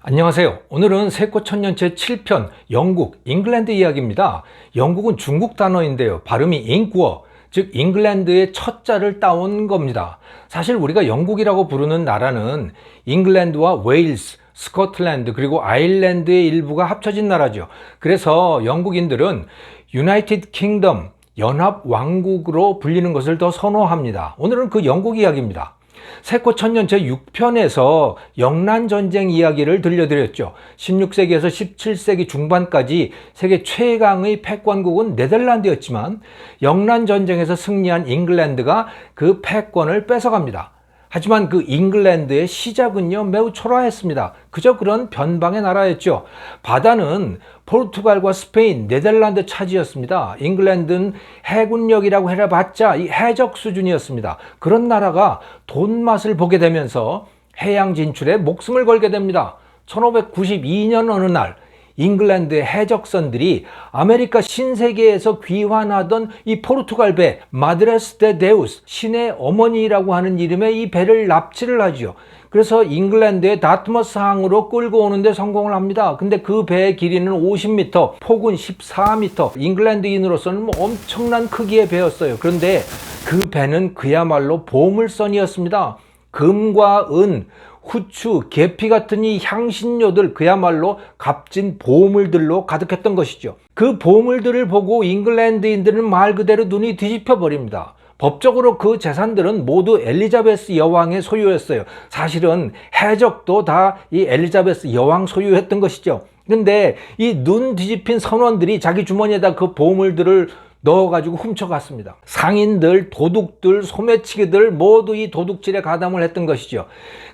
안녕하세요. 오늘은 세꽃천년체 7편 영국, 잉글랜드 이야기입니다. 영국은 중국 단어인데요. 발음이 잉구어, 즉 잉글랜드의 첫 자를 따온 겁니다. 사실 우리가 영국이라고 부르는 나라는 잉글랜드와 웨일스, 스코틀랜드 그리고 아일랜드의 일부가 합쳐진 나라죠. 그래서 영국인들은 유나이티드 킹덤, 연합왕국으로 불리는 것을 더 선호합니다. 오늘은 그 영국 이야기입니다. 세꽃천년 제6편에서 영란전쟁 이야기를 들려드렸죠. 16세기에서 17세기 중반까지 세계 최강의 패권국은 네덜란드였지만 영란전쟁에서 승리한 잉글랜드가 그 패권을 뺏어갑니다. 하지만 그 잉글랜드의 시작은요 매우 초라했습니다. 그저 그런 변방의 나라였죠. 바다는 포르투갈과 스페인, 네덜란드 차지였습니다. 잉글랜드는 해군력이라고 해봤자 이 해적 수준이었습니다. 그런 나라가 돈맛을 보게 되면서 해양 진출에 목숨을 걸게 됩니다. 1592년 어느 날 잉글랜드의 해적선들이 아메리카 신세계에서 귀환하던 이 포르투갈 배 마드레스 데 데우스, 신의 어머니라고 하는 이름의 이 배를 납치를 하죠. 그래서 잉글랜드의 다트머스 항으로 끌고 오는데 성공을 합니다. 근데 그 배의 길이는 50m, 폭은 14m. 잉글랜드인으로서는 뭐 엄청난 크기의 배였어요. 그런데 그 배는 그야말로 보물선이었습니다. 금과 은, 후추, 계피 같은 이 향신료들, 그야말로 값진 보물들로 가득했던 것이죠. 그 보물들을 보고 잉글랜드인들은 말 그대로 눈이 뒤집혀 버립니다. 법적으로 그 재산들은 모두 엘리자베스 여왕의 소유였어요. 사실은 해적도 다 이 엘리자베스 여왕 소유했던 것이죠. 근데 이 눈 뒤집힌 선원들이 자기 주머니에다 그 보물들을 넣어가지고 훔쳐갔습니다. 상인들, 도둑들, 소매치기들 모두 이 도둑질에 가담을 했던 것이죠.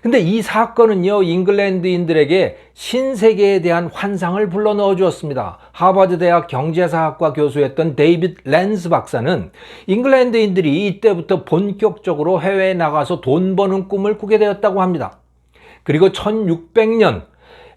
근데 이 사건은요, 잉글랜드인들에게 신세계에 대한 환상을 불러 넣어 주었습니다. 하버드 대학 경제사학과 교수였던 데이빗 랜스 박사는 잉글랜드인들이 이때부터 본격적으로 해외에 나가서 돈 버는 꿈을 꾸게 되었다고 합니다. 그리고 1600년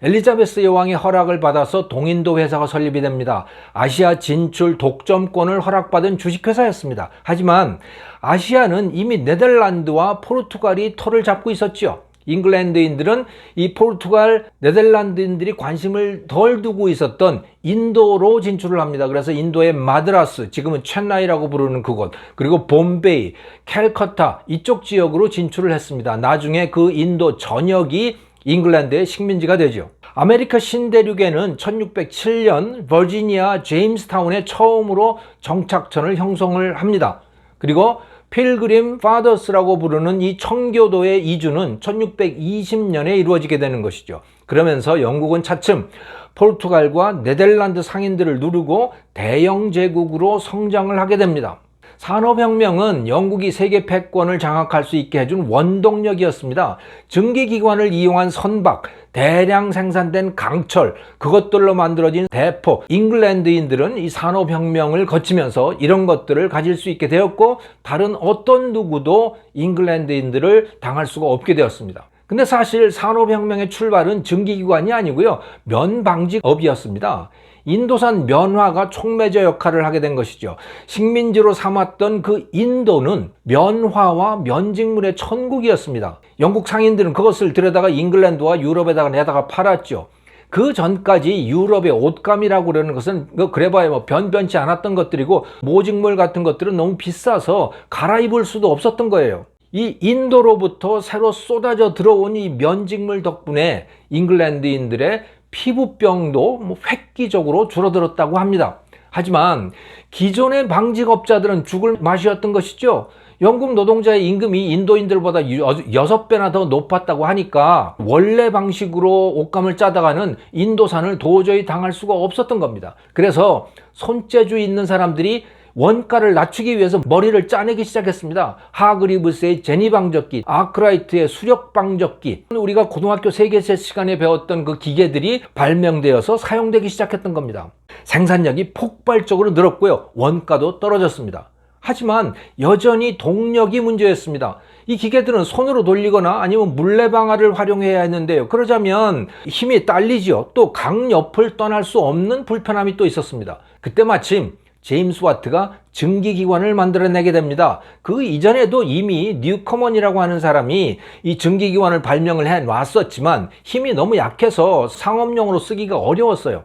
엘리자베스 여왕의 허락을 받아서 동인도 회사가 설립이 됩니다. 아시아 진출 독점권을 허락받은 주식회사였습니다. 하지만 아시아는 이미 네덜란드와 포르투갈이 터를 잡고 있었죠. 잉글랜드인들은 이 포르투갈, 네덜란드인들이 관심을 덜 두고 있었던 인도로 진출을 합니다. 그래서 인도의 마드라스, 지금은 첸나이라고 부르는 그곳, 그리고 봄베이, 캘커타 이쪽 지역으로 진출을 했습니다. 나중에 그 인도 전역이 잉글랜드의 식민지가 되죠. 아메리카 신대륙에는 1607년 버지니아 제임스타운에 처음으로 정착선을 형성을 합니다. 그리고 필그림 파더스라고 부르는 이 청교도의 이주는 1620년에 이루어지게 되는 것이죠. 그러면서 영국은 차츰 포르투갈과 네덜란드 상인들을 누르고 대영 제국으로 성장을 하게 됩니다. 산업혁명은 영국이 세계 패권을 장악할 수 있게 해준 원동력이었습니다. 증기기관을 이용한 선박, 대량 생산된 강철, 그것들로 만들어진 대포. 잉글랜드인들은 이 산업혁명을 거치면서 이런 것들을 가질 수 있게 되었고 다른 어떤 누구도 잉글랜드인들을 당할 수가 없게 되었습니다. 근데 사실 산업혁명의 출발은 증기기관이 아니고요, 면방직업이었습니다. 인도산 면화가 촉매저 역할을 하게 된 것이죠. 식민지로 삼았던 그 인도는 면화와 면직물의 천국이었습니다. 영국 상인들은 그것을 들여다가 잉글랜드와 유럽에다가 내다가 팔았죠. 그 전까지 유럽의 옷감이라고 그러는 것은 그래봐야 뭐 변변치 않았던 것들이고 모직물 같은 것들은 너무 비싸서 갈아입을 수도 없었던 거예요. 이 인도로부터 새로 쏟아져 들어온 이 면직물 덕분에 잉글랜드인들의 피부병도 획기적으로 줄어들었다고 합니다. 하지만 기존의 방직업자들은 죽을 맛이었던 것이죠. 영국 노동자의 임금이 인도인들보다 6배나 더 높았다고 하니까 원래 방식으로 옷감을 짜다가는 인도산을 도저히 당할 수가 없었던 겁니다. 그래서 손재주 있는 사람들이 원가를 낮추기 위해서 머리를 짜내기 시작했습니다. 하그리브스의 제니방적기, 아크라이트의 수력방적기, 우리가 고등학교 세계사 시간에 배웠던 그 기계들이 발명되어서 사용되기 시작했던 겁니다. 생산력이 폭발적으로 늘었고요, 원가도 떨어졌습니다. 하지만 여전히 동력이 문제였습니다. 이 기계들은 손으로 돌리거나 아니면 물레방아를 활용해야 했는데요, 그러자면 힘이 딸리죠. 또 강옆을 떠날 수 없는 불편함이 또 있었습니다. 그때 마침 제임스 와트가 증기기관을 만들어내게 됩니다. 그 이전에도 이미 뉴커먼이라고 하는 사람이 이 증기기관을 발명을 해 놨었지만 힘이 너무 약해서 상업용으로 쓰기가 어려웠어요.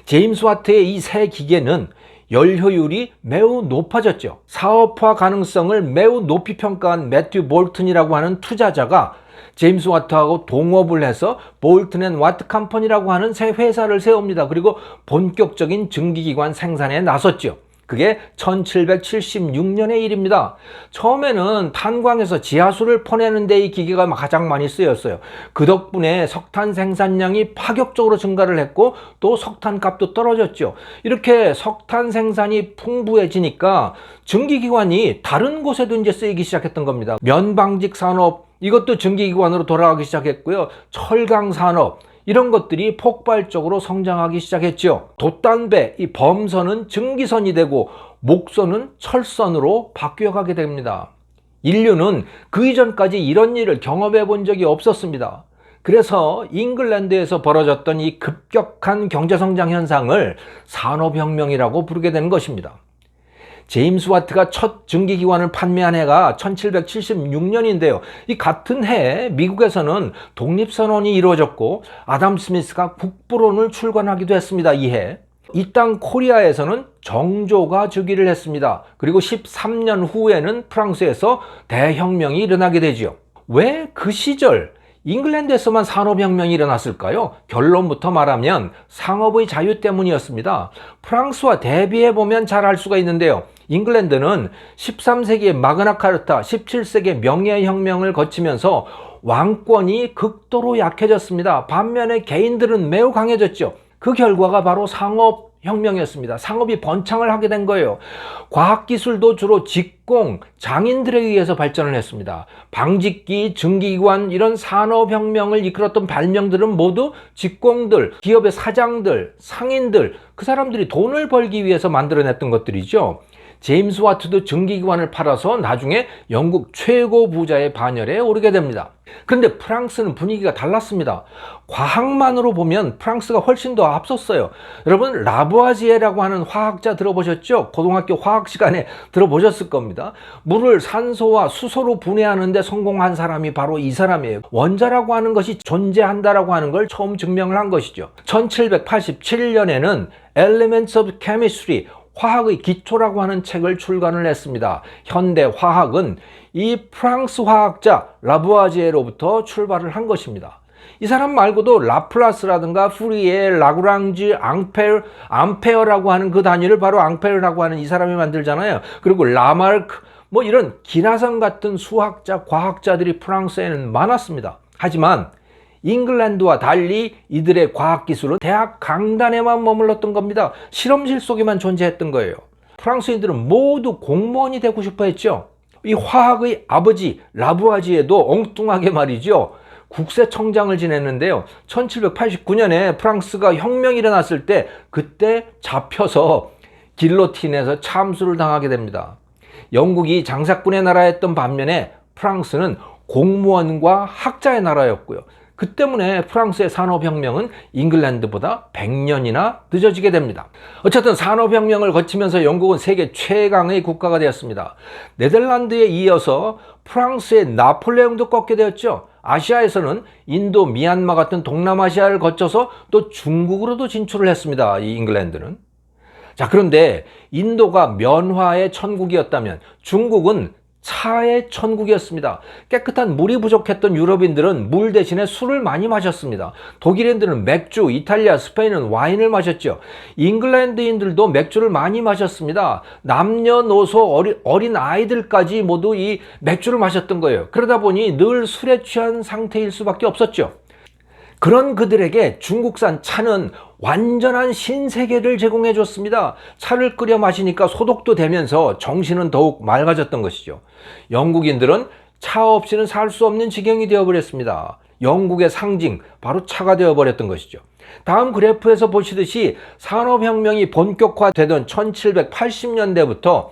제임스 와트의 이 새 기계는 열 효율이 매우 높아졌죠. 사업화 가능성을 매우 높이 평가한 매튜 볼튼이라고 하는 투자자가 제임스 와트하고 동업을 해서 볼튼 앤 와트 컴퍼니라고 하는 새 회사를 세웁니다. 그리고 본격적인 증기기관 생산에 나섰죠. 그게 1776년의 일입니다. 처음에는 탄광에서 지하수를 퍼내는 데 이 기계가 가장 많이 쓰였어요. 그 덕분에 석탄 생산량이 파격적으로 증가를 했고 또 석탄 값도 떨어졌죠. 이렇게 석탄 생산이 풍부해지니까 증기기관이 다른 곳에도 이제 쓰이기 시작했던 겁니다. 면방직 산업, 이것도 증기기관으로 돌아가기 시작했고요. 철강 산업, 이런 것들이 폭발적으로 성장하기 시작했죠. 돛담배, 이 범선은 증기선이 되고 목선은 철선으로 바뀌어가게 됩니다. 인류는 그 이전까지 이런 일을 경험해 본 적이 없었습니다. 그래서 잉글랜드에서 벌어졌던 이 급격한 경제성장 현상을 산업혁명이라고 부르게 되는 것입니다. 제임스 와트가 첫 증기기관을 판매한 해가 1776년인데요. 이 같은 해에 미국에서는 독립선언이 이루어졌고 아담 스미스가 국부론을 출간하기도 했습니다. 이 해. 이 땅 코리아에서는 정조가 즉위를 했습니다. 그리고 13년 후에는 프랑스에서 대혁명이 일어나게 되죠. 왜 그 시절 잉글랜드에서만 산업혁명이 일어났을까요? 결론부터 말하면 상업의 자유 때문이었습니다. 프랑스와 대비해보면 잘 알 수가 있는데요. 잉글랜드는 13세기의 마그나카르타, 17세기의 명예혁명을 거치면서 왕권이 극도로 약해졌습니다. 반면에 개인들은 매우 강해졌죠. 그 결과가 바로 상업혁명이었습니다. 상업이 번창을 하게 된 거예요. 과학기술도 주로 직공, 장인들에 의해서 발전을 했습니다. 방직기, 증기기관 이런 산업혁명을 이끌었던 발명들은 모두 직공들, 기업의 사장들, 상인들, 그 사람들이 돈을 벌기 위해서 만들어냈던 것들이죠. 제임스 와트도 증기기관을 팔아서 나중에 영국 최고 부자의 반열에 오르게 됩니다. 그런데 프랑스는 분위기가 달랐습니다. 과학만으로 보면 프랑스가 훨씬 더 앞섰어요. 여러분, 라부아지에라고 하는 화학자 들어보셨죠? 고등학교 화학 시간에 들어보셨을 겁니다. 물을 산소와 수소로 분해하는 데 성공한 사람이 바로 이 사람이에요. 원자라고 하는 것이 존재한다라고 하는 걸 처음 증명을 한 것이죠. 1787년에는 Elements of Chemistry, 화학의 기초라고 하는 책을 출간을 했습니다. 현대 화학은 이 프랑스 화학자 라부아지에로부터 출발을 한 것입니다. 이 사람 말고도 라플라스라든가 푸리에, 라그랑지, 앙페어라고 하는 그 단위를 바로 앙페어라고 하는 이 사람이 만들잖아요. 그리고 라마르크, 뭐 이런 기나성 같은 수학자, 과학자들이 프랑스에는 많았습니다. 하지만 잉글랜드와 달리 이들의 과학기술은 대학 강단에만 머물렀던 겁니다. 실험실 속에만 존재했던 거예요. 프랑스인들은 모두 공무원이 되고 싶어 했죠. 이 화학의 아버지 라부아지에도 엉뚱하게 말이죠, 국세청장을 지냈는데요. 1789년에 프랑스가 혁명이 일어났을 때 그때 잡혀서 길로틴에서 참수를 당하게 됩니다. 영국이 장사꾼의 나라였던 반면에 프랑스는 공무원과 학자의 나라였고요. 그 때문에 프랑스의 산업혁명은 잉글랜드보다 100년이나 늦어지게 됩니다. 어쨌든 산업혁명을 거치면서 영국은 세계 최강의 국가가 되었습니다. 네덜란드에 이어서 프랑스의 나폴레옹도 꺾게 되었죠. 아시아에서는 인도, 미얀마 같은 동남아시아를 거쳐서 또 중국으로도 진출을 했습니다. 이 잉글랜드는. 자, 그런데 인도가 면화의 천국이었다면 중국은 차의 천국이었습니다. 깨끗한 물이 부족했던 유럽인들은 물 대신에 술을 많이 마셨습니다. 독일인들은 맥주, 이탈리아, 스페인은 와인을 마셨죠. 잉글랜드인들도 맥주를 많이 마셨습니다. 남녀노소, 어린 아이들까지 모두 이 맥주를 마셨던 거예요. 그러다 보니 늘 술에 취한 상태일 수밖에 없었죠. 그런 그들에게 중국산 차는 완전한 신세계를 제공해 줬습니다. 차를 끓여 마시니까 소독도 되면서 정신은 더욱 맑아졌던 것이죠. 영국인들은 차 없이는 살 수 없는 지경이 되어버렸습니다. 영국의 상징, 바로 차가 되어버렸던 것이죠. 다음 그래프에서 보시듯이 산업혁명이 본격화되던 1780년대부터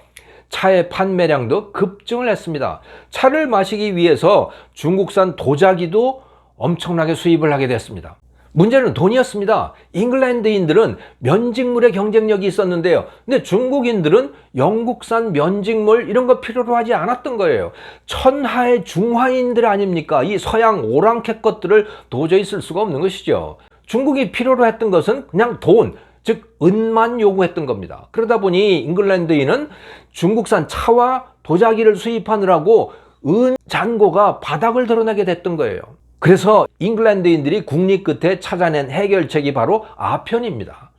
차의 판매량도 급증을 했습니다. 차를 마시기 위해서 중국산 도자기도 엄청나게 수입을 하게 됐습니다. 문제는 돈이었습니다. 잉글랜드인들은 면직물의 경쟁력이 있었는데요. 근데 중국인들은 영국산 면직물 이런 거 필요로 하지 않았던 거예요. 천하의 중화인들 아닙니까? 이 서양 오랑캐 것들을 도저히 쓸 수가 없는 것이죠. 중국이 필요로 했던 것은 그냥 돈, 즉 은만 요구했던 겁니다. 그러다 보니 잉글랜드인은 중국산 차와 도자기를 수입하느라고 은 잔고가 바닥을 드러내게 됐던 거예요. 그래서 잉글랜드인들이 국리 끝에 찾아낸 해결책이 바로 아편입니다.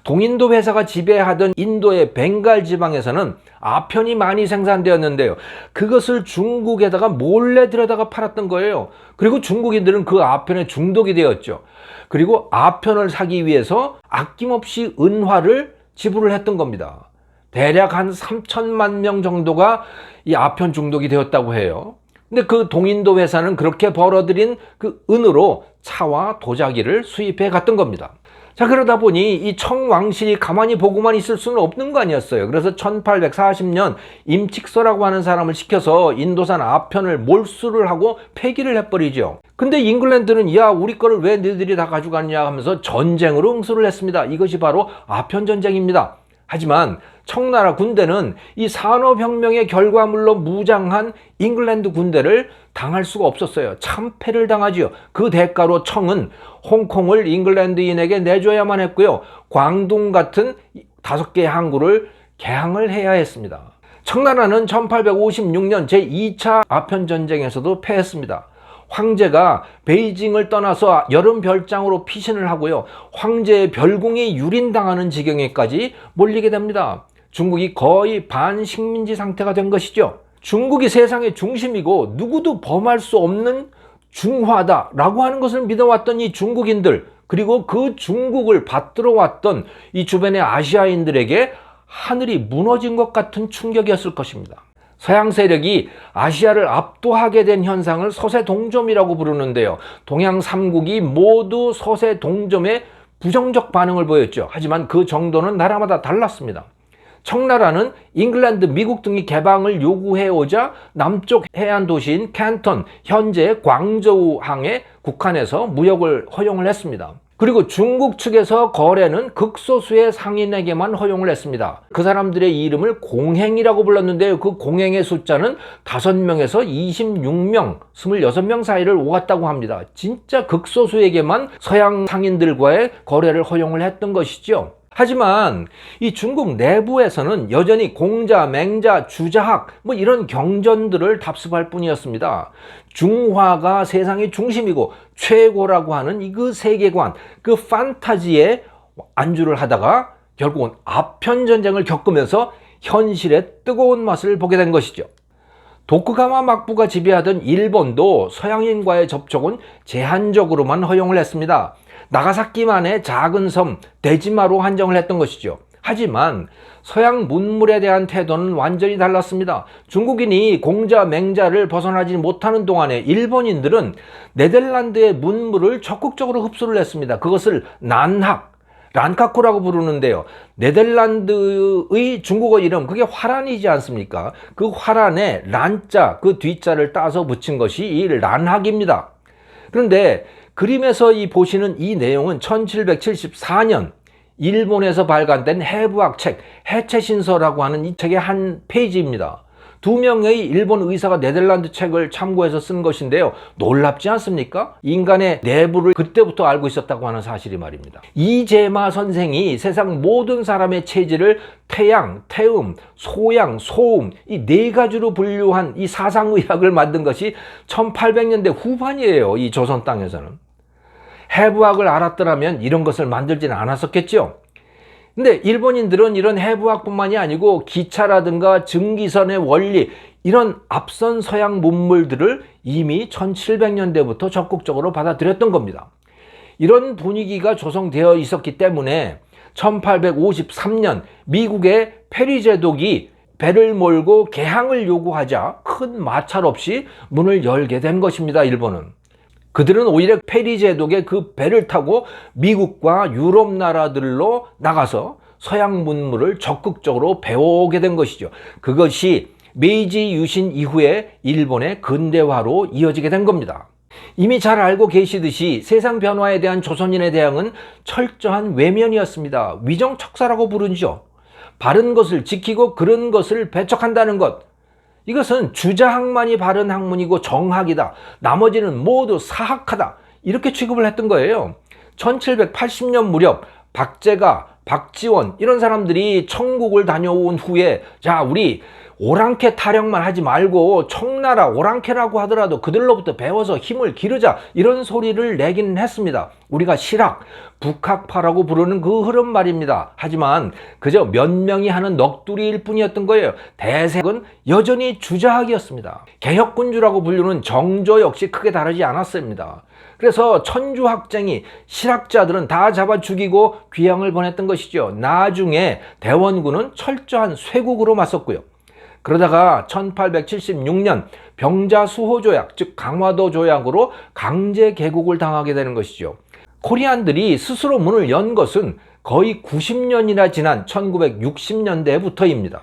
동인도 회사가 지배하던 인도의 벵갈 지방에서는 아편이 많이 생산되었는데요. 그것을 중국에다가 몰래 들여다가 팔았던 거예요. 그리고 중국인들은 그 아편에 중독이 되었죠. 그리고 아편을 사기 위해서 아낌없이 은화를 지불을 했던 겁니다. 대략 한 3천만 명 정도가 이 아편 중독이 되었다고 해요. 근데 그 동인도 회사는 그렇게 벌어들인 그 은으로 차와 도자기를 수입해 갔던 겁니다. 자, 그러다 보니 이 청왕실이 가만히 보고만 있을 수는 없는 거 아니었어요. 그래서 1840년 임칙서라고 하는 사람을 시켜서 인도산 아편을 몰수를 하고 폐기를 해버리죠. 근데 잉글랜드는 야, 우리 거를 왜 너희들이 다 가져갔냐 하면서 전쟁으로 응수를 했습니다. 이것이 바로 아편 전쟁입니다. 하지만 청나라 군대는 이 산업혁명의 결과물로 무장한 잉글랜드 군대를 당할 수가 없었어요. 참패를 당하지요. 그 대가로 청은 홍콩을 잉글랜드인에게 내줘야만 했고요. 광둥 같은 5개의 항구를 개항을 해야 했습니다. 청나라는 1856년 제2차 아편전쟁에서도 패했습니다. 황제가 베이징을 떠나서 여름 별장으로 피신을 하고요. 황제의 별궁이 유린당하는 지경에까지 몰리게 됩니다. 중국이 거의 반식민지 상태가 된 것이죠. 중국이 세상의 중심이고 누구도 범할 수 없는 중화다라고 하는 것을 믿어왔던 이 중국인들, 그리고 그 중국을 받들어 왔던 이 주변의 아시아인들에게 하늘이 무너진 것 같은 충격이었을 것입니다. 서양 세력이 아시아를 압도하게 된 현상을 서세동점이라고 부르는데요. 동양 3국이 모두 서세동점에 부정적 반응을 보였죠. 하지만 그 정도는 나라마다 달랐습니다. 청나라는 잉글랜드, 미국 등이 개방을 요구해오자 남쪽 해안 도시인 캔턴, 현재 광저우항에 국한해서 무역을 허용을 했습니다. 그리고 중국 측에서 거래는 극소수의 상인에게만 허용을 했습니다. 그 사람들의 이름을 공행이라고 불렀는데요. 그 공행의 숫자는 5명에서 26명, 26명 사이를 오갔다고 합니다. 진짜 극소수에게만 서양 상인들과의 거래를 허용을 했던 것이죠. 하지만 이 중국 내부에서는 여전히 공자, 맹자, 주자학 이런 경전들을 답습할 뿐이었습니다. 중화가 세상의 중심이고 최고라고 하는 이 그 세계관, 그 판타지에 안주를 하다가 결국은 아편 전쟁을 겪으면서 현실의 뜨거운 맛을 보게 된 것이죠. 도쿠가와 막부가 지배하던 일본도 서양인과의 접촉은 제한적으로만 허용을 했습니다. 나가사키만의 작은 섬 데지마로 한정을 했던 것이죠. 하지만 서양 문물에 대한 태도는 완전히 달랐습니다. 중국인이 공자, 맹자를 벗어나지 못하는 동안에 일본인들은 네덜란드의 문물을 적극적으로 흡수를 했습니다. 그것을 난학, 란카쿠라고 부르는데요. 네덜란드의 중국어 이름, 그게 화란이지 않습니까? 그 화란에 란자, 그 뒷자를 따서 붙인 것이 이 란학입니다. 그런데 그림에서 보시는 이 내용은 1774년 일본에서 발간된 해부학 책, 해체신서라고 하는 이 책의 한 페이지입니다. 2명의 일본 의사가 네덜란드 책을 참고해서 쓴 것인데요. 놀랍지 않습니까? 인간의 내부를 그때부터 알고 있었다고 하는 사실이 말입니다. 이재마 선생이 세상 모든 사람의 체질을 태양, 태음, 소양, 소음 이 4가지로 분류한 이 사상의학을 만든 것이 1800년대 후반이에요. 이 조선 땅에서는. 해부학을 알았더라면 이런 것을 만들지는 않았었겠죠. 근데 일본인들은 이런 해부학뿐만이 아니고 기차라든가 증기선의 원리, 이런 앞선 서양 문물들을 이미 1700년대부터 적극적으로 받아들였던 겁니다. 이런 분위기가 조성되어 있었기 때문에 1853년 미국의 페리 제독이 배를 몰고 개항을 요구하자 큰 마찰 없이 문을 열게 된 것입니다. 일본은. 그들은 오히려 페리 제독의 그 배를 타고 미국과 유럽 나라들로 나가서 서양 문물을 적극적으로 배워오게 된 것이죠. 그것이 메이지 유신 이후에 일본의 근대화로 이어지게 된 겁니다. 이미 잘 알고 계시듯이 세상 변화에 대한 조선인의 대응은 철저한 외면이었습니다. 위정척사라고 부르죠. 바른 것을 지키고 그른 것을 배척한다는 것. 이것은 주자학만이 바른 학문이고 정학이다. 나머지는 모두 사학하다. 이렇게 취급을 했던 거예요. 1780년 무렵 박제가, 박지원 이런 사람들이 청국을 다녀온 후에 자, 우리 오랑캐 타령만 하지 말고 청나라 오랑캐라고 하더라도 그들로부터 배워서 힘을 기르자 이런 소리를 내기는 했습니다. 우리가 실학, 북학파라고 부르는 그 흐름 말입니다. 하지만 그저 몇 명이 하는 넋두리일 뿐이었던 거예요. 대세는 여전히 주자학이었습니다. 개혁군주라고 불리는 정조 역시 크게 다르지 않았습니다. 그래서 천주학쟁이 실학자들은 다 잡아 죽이고 귀양을 보냈던 것이죠. 나중에 대원군은 철저한 쇄국으로 맞섰고요. 그러다가 1876년 병자수호조약, 즉 강화도 조약으로 강제 개국을 당하게 되는 것이죠. 코리안들이 스스로 문을 연 것은 거의 90년이나 지난 1960년대부터입니다.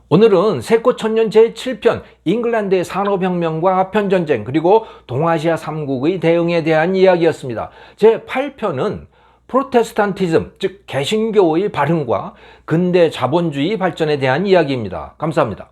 오늘은 세꽃천년 제7편 잉글랜드의 산업혁명과 아편전쟁 그리고 동아시아 3국의 대응에 대한 이야기였습니다. 제8편은 프로테스탄티즘, 즉 개신교의 발흥과 근대 자본주의 발전에 대한 이야기입니다. 감사합니다.